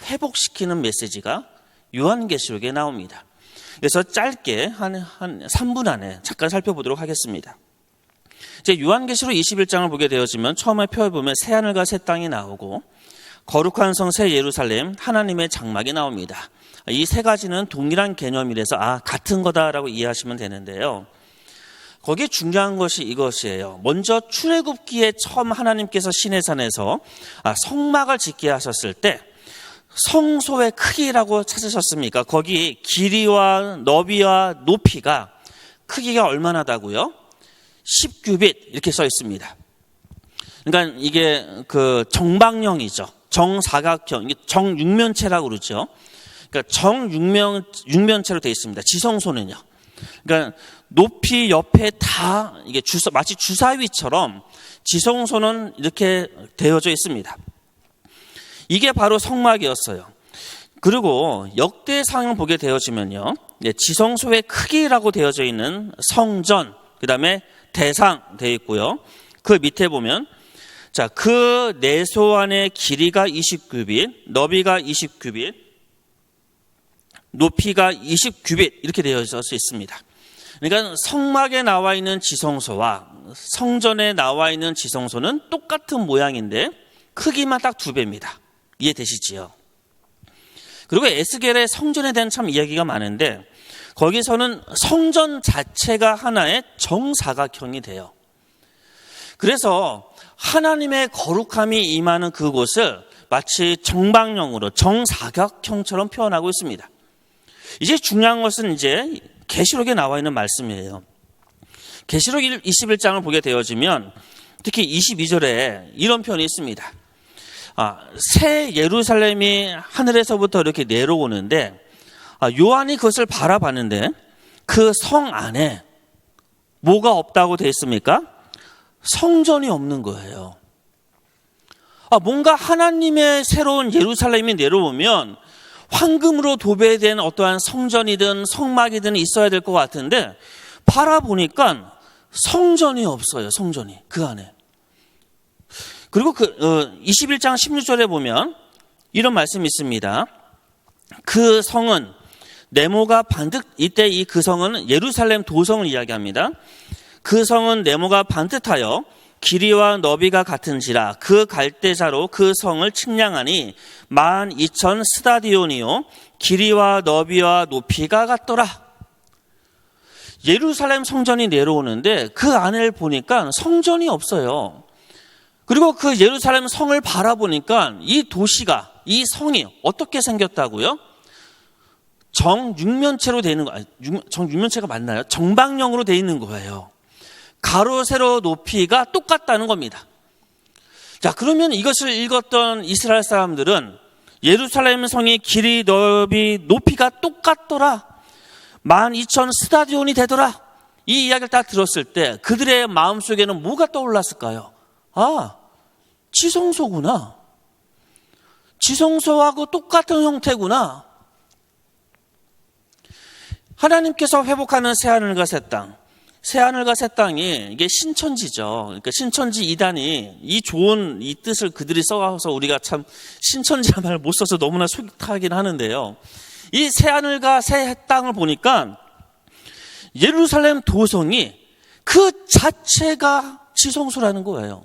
회복시키는 메시지가 요한계시록에 나옵니다. 그래서 짧게 한 3분 안에 잠깐 살펴보도록 하겠습니다. 이제 요한계시록 21장을 보게 되어지면 처음에 표에 보면 새하늘과 새 땅이 나오고 거룩한 성 새 예루살렘 하나님의 장막이 나옵니다. 이 세 가지는 동일한 개념이라서 같은 거다라고 이해하시면 되는데요. 거기에 중요한 것이 이것이에요. 먼저 출애굽기에 처음 하나님께서 시내산에서 성막을 짓게 하셨을 때 성소의 크기라고 찾으셨습니까? 거기 길이와 너비와 높이가 크기가 얼마나다고요? 10규빗 이렇게 써 있습니다. 그러니까 이게 그 정방형이죠. 정사각형, 정육면체라고 그러죠. 그러니까 정육면체로 되어 있습니다. 지성소는요. 그러니까 높이 옆에 다 이게 마치 주사위처럼 지성소는 이렇게 되어져 있습니다. 이게 바로 성막이었어요. 그리고 역대상을 보게 되어지면요, 지성소의 크기라고 되어져 있는 성전, 그 다음에 대상 되어 있고요. 그 밑에 보면 그 내소 안의 길이가 20규빗, 너비가 20규빗, 높이가 20규빗 이렇게 되어져 있습니다. 그러니까 성막에 나와 있는 지성소와 성전에 나와 있는 지성소는 똑같은 모양인데 크기만 딱 2배입니다. 이해되시지요? 그리고 에스겔의 성전에 대한 참 이야기가 많은데 거기서는 성전 자체가 하나의 정사각형이 돼요. 그래서 하나님의 거룩함이 임하는 그곳을 마치 정방형으로 정사각형처럼 표현하고 있습니다. 이제 중요한 것은 이제 계시록에 나와 있는 말씀이에요. 계시록 21장을 보게 되어지면 특히 22절에 이런 표현이 있습니다. 새 예루살렘이 하늘에서부터 이렇게 내려오는데 요한이 그것을 바라봤는데 그 성 안에 뭐가 없다고 되어 있습니까? 성전이 없는 거예요. 뭔가 하나님의 새로운 예루살렘이 내려오면 황금으로 도배된 어떠한 성전이든 성막이든 있어야 될 것 같은데 바라보니까 성전이 없어요. 성전이 그 안에. 그리고 21장 16절에 보면 이런 말씀이 있습니다. 그 성은 네모가 이때 그 성은 예루살렘 도성을 이야기합니다. 그 성은 네모가 반듯하여 길이와 너비가 같은지라 그 갈대자로 그 성을 측량하니 12,000 스타디온이요 길이와 너비와 높이가 같더라. 예루살렘 성전이 내려오는데 그 안을 보니까 성전이 없어요. 그리고 그 예루살렘 성을 바라보니까 이 도시가, 이 성이 어떻게 생겼다고요? 정육면체로 되어 있는 거, 정육면체가 맞나요? 정방형으로 되어 있는 거예요. 가로, 세로, 높이가 똑같다는 겁니다. 자, 그러면 이것을 읽었던 이스라엘 사람들은 예루살렘 성의 길이, 넓이, 높이가 똑같더라. 12,000 스타디온이 되더라. 이 이야기를 다 들었을 때 그들의 마음속에는 뭐가 떠올랐을까요? 아, 지성소구나. 지성소하고 똑같은 형태구나. 하나님께서 회복하는 새하늘과 새 땅. 새하늘과 새 땅이 이게 신천지죠. 그러니까 신천지 이단이 이 좋은 이 뜻을 그들이 써서 우리가 참 신천지란 말을 못 써서 너무나 속하긴 하는데요. 이 새하늘과 새 땅을 보니까 예루살렘 도성이 그 자체가 지성소라는 거예요.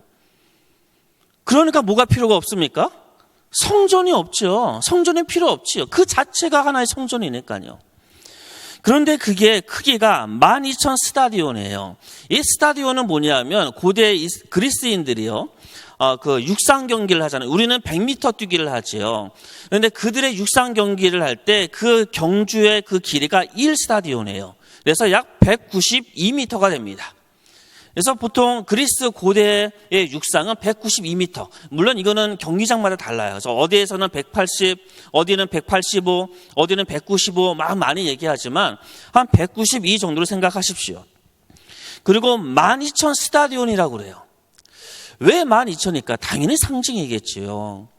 그러니까 뭐가 필요가 없습니까? 성전이 없죠. 성전이 필요 없지요. 그 자체가 하나의 성전이니까요. 그런데 그게 크기가 12,000 스타디온이에요. 이 스타디온은 뭐냐면 고대 그리스인들이요. 그 육상 경기를 하잖아요. 우리는 100m 뛰기를 하지요. 그런데 그들의 육상 경기를 할 때 그 경주의 그 길이가 1스타디온이에요. 그래서 약 192m가 됩니다. 그래서 보통 그리스 고대의 육상은 192m. 물론 이거는 경기장마다 달라요. 그래서 어디에서는 180, 어디는 185, 어디는 195 막 많이 얘기하지만 한 192 정도로 생각하십시오. 그리고 12,000 스타디온이라고 그래요. 왜 12,000이니까? 당연히 상징이겠지요.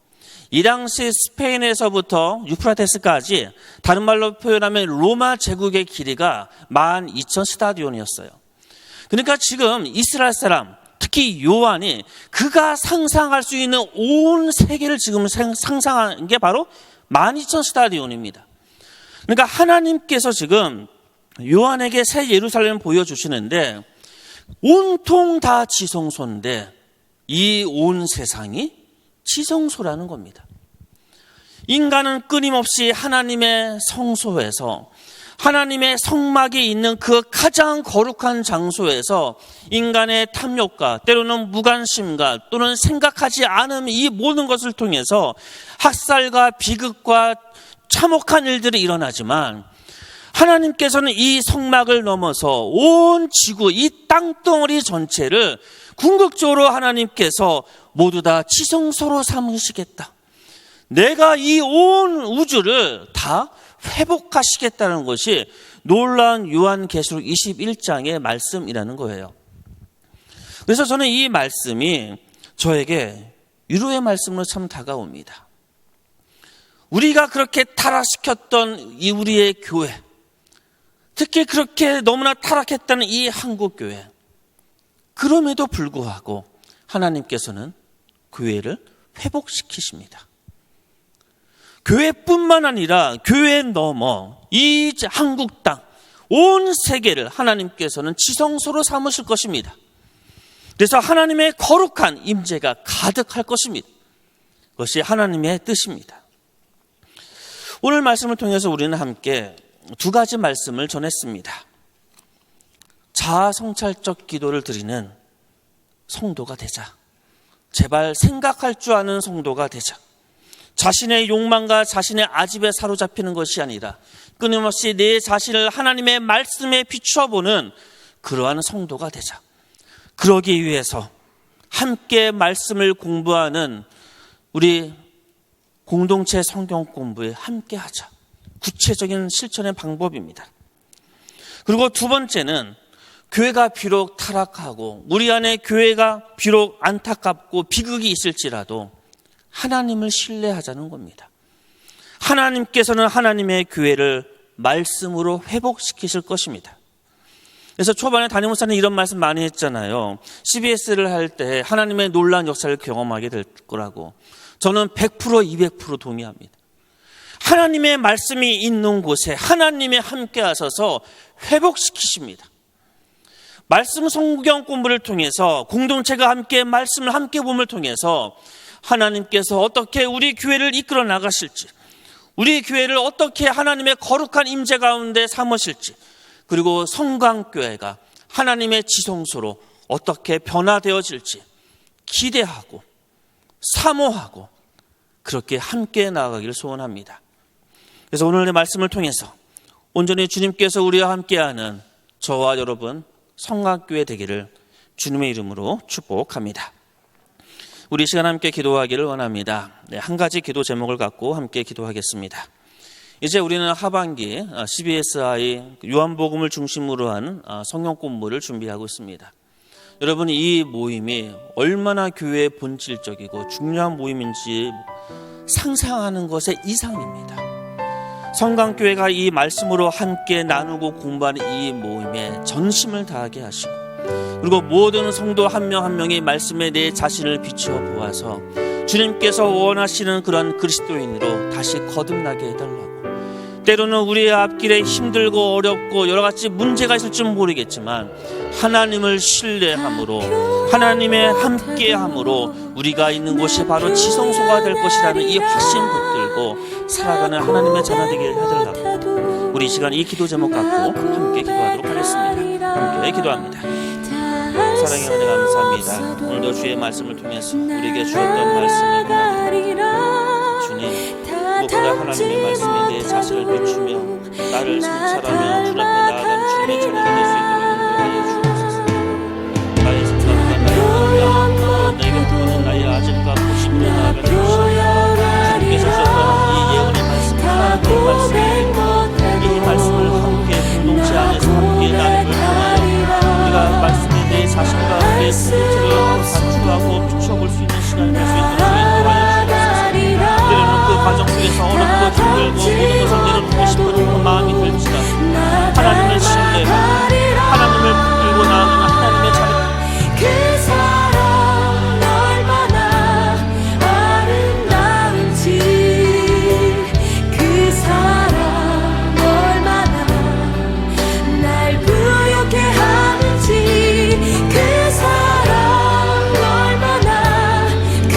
이 당시 스페인에서부터 유프라테스까지 다른 말로 표현하면 로마 제국의 길이가 12,000 스타디온이었어요. 그러니까 지금 이스라엘 사람, 특히 요한이 그가 상상할 수 있는 온 세계를 지금 상상한 게 바로 12,000 스타디온입니다. 그러니까 하나님께서 지금 요한에게 새 예루살렘을 보여주시는데 온통 다 지성소인데 이 온 세상이 지성소라는 겁니다. 인간은 끊임없이 하나님의 성소에서 하나님의 성막이 있는 그 가장 거룩한 장소에서 인간의 탐욕과 때로는 무관심과 또는 생각하지 않은 이 모든 것을 통해서 학살과 비극과 참혹한 일들이 일어나지만 하나님께서는 이 성막을 넘어서 온 지구, 이 땅덩어리 전체를 궁극적으로 하나님께서 모두 다 지성소로 삼으시겠다. 내가 이 온 우주를 다 회복하시겠다는 것이 놀라운 요한계시록 21장의 말씀이라는 거예요. 그래서 저는 이 말씀이 저에게 위로의 말씀으로 참 다가옵니다. 우리가 그렇게 타락시켰던 이 우리의 교회, 특히 그렇게 너무나 타락했다는 이 한국교회, 그럼에도 불구하고 하나님께서는 교회를 회복시키십니다. 교회뿐만 아니라 교회 넘어 이 한국 땅, 온 세계를 하나님께서는 지성소로 삼으실 것입니다. 그래서 하나님의 거룩한 임재가 가득할 것입니다. 그것이 하나님의 뜻입니다. 오늘 말씀을 통해서 우리는 함께 두 가지 말씀을 전했습니다. 자아 성찰적 기도를 드리는 성도가 되자. 제발 생각할 줄 아는 성도가 되자. 자신의 욕망과 자신의 아집에 사로잡히는 것이 아니라 끊임없이 내 자신을 하나님의 말씀에 비추어보는 그러한 성도가 되자. 그러기 위해서 함께 말씀을 공부하는 우리 공동체 성경 공부에 함께 하자. 구체적인 실천의 방법입니다. 그리고 두 번째는 교회가 비록 타락하고 우리 안에 교회가 비록 안타깝고 비극이 있을지라도 하나님을 신뢰하자는 겁니다. 하나님께서는 하나님의 교회를 말씀으로 회복시키실 것입니다. 그래서 초반에 담임 목사는 이런 말씀 많이 했잖아요. CBS를 할 때 하나님의 놀라운 역사를 경험하게 될 거라고. 저는 100% 200% 동의합니다. 하나님의 말씀이 있는 곳에 하나님이 함께 하셔서 회복시키십니다. 말씀 성경 공부를 통해서 공동체가 함께 말씀을 함께 봄을 통해서 하나님께서 어떻게 우리 교회를 이끌어 나가실지, 우리 교회를 어떻게 하나님의 거룩한 임재 가운데 삼으실지, 그리고 성강교회가 하나님의 지성소로 어떻게 변화되어질지 기대하고 사모하고 그렇게 함께 나아가기를 소원합니다. 그래서 오늘의 말씀을 통해서 온전히 주님께서 우리와 함께하는 저와 여러분 성강교회 되기를 주님의 이름으로 축복합니다. 우리 시간 함께 기도하기를 원합니다. 한 가지 기도 제목을 갖고 함께 기도하겠습니다. 이제 우리는 하반기 CBSI 요한복음을 중심으로 한 성경 공부를 준비하고 있습니다. 여러분, 이 모임이 얼마나 교회의 본질적이고 중요한 모임인지 상상하는 것의 이상입니다. 성강교회가 이 말씀으로 함께 나누고 공부하는 이 모임에 전심을 다하게 하시고, 그리고 모든 성도 한 명 한 명이 말씀에 내 자신을 비추어 보아서 주님께서 원하시는 그런 그리스도인으로 다시 거듭나게 해달라고, 때로는 우리의 앞길에 힘들고 어렵고 여러 가지 문제가 있을지 모르겠지만 하나님을 신뢰함으로, 하나님의 함께함으로 우리가 있는 곳이 바로 지성소가 될 것이라는 이 확신 붙들고 살아가는 하나님의 자녀 되게 해달라고, 우리 이 시간 이 기도 제목 갖고 함께 기도하도록 하겠습니다. 함께 기도합니다. 사랑의 은혜 감사합니다. 오늘도 주의 말씀을 통해서 우리에게 주었던 말씀을 전하드립니다. 주님, 무엇보다 하나님의 말씀에 내 자신을 비추며 나를 성찰하며 주 앞에 나아가는 주님의 자녀가 될 수 있도록 인도하여 주옵소서. 나의 생각과 나의 의견, 내게 보는 나의 아집과 고심으로 나아가는 주시옵소서. 주님께서 주셨던 이 예언의 말씀, 하나님의 말씀, 이 말씀을 함께 공동체 안에서 함께 나눔을 통하여 우리가 말씀에 내 자신과 내 공동체를 단추하고 비춰볼 수 있는 시간이 될 수 있도록 인도하여 주옵소서. 때로는 그 과정 속에서 어렵고 힘들고 모든 것을 내려놓고 싶은 그 마음이 들지라도 하나님을 신뢰하고 하나님을 붙들고 나아가는 하나님의 자녀, 그 사랑 얼마나 아름다운지, 그 사랑 얼마나 날 부욕해 하는지, 그 사랑 얼마나 그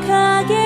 기억하게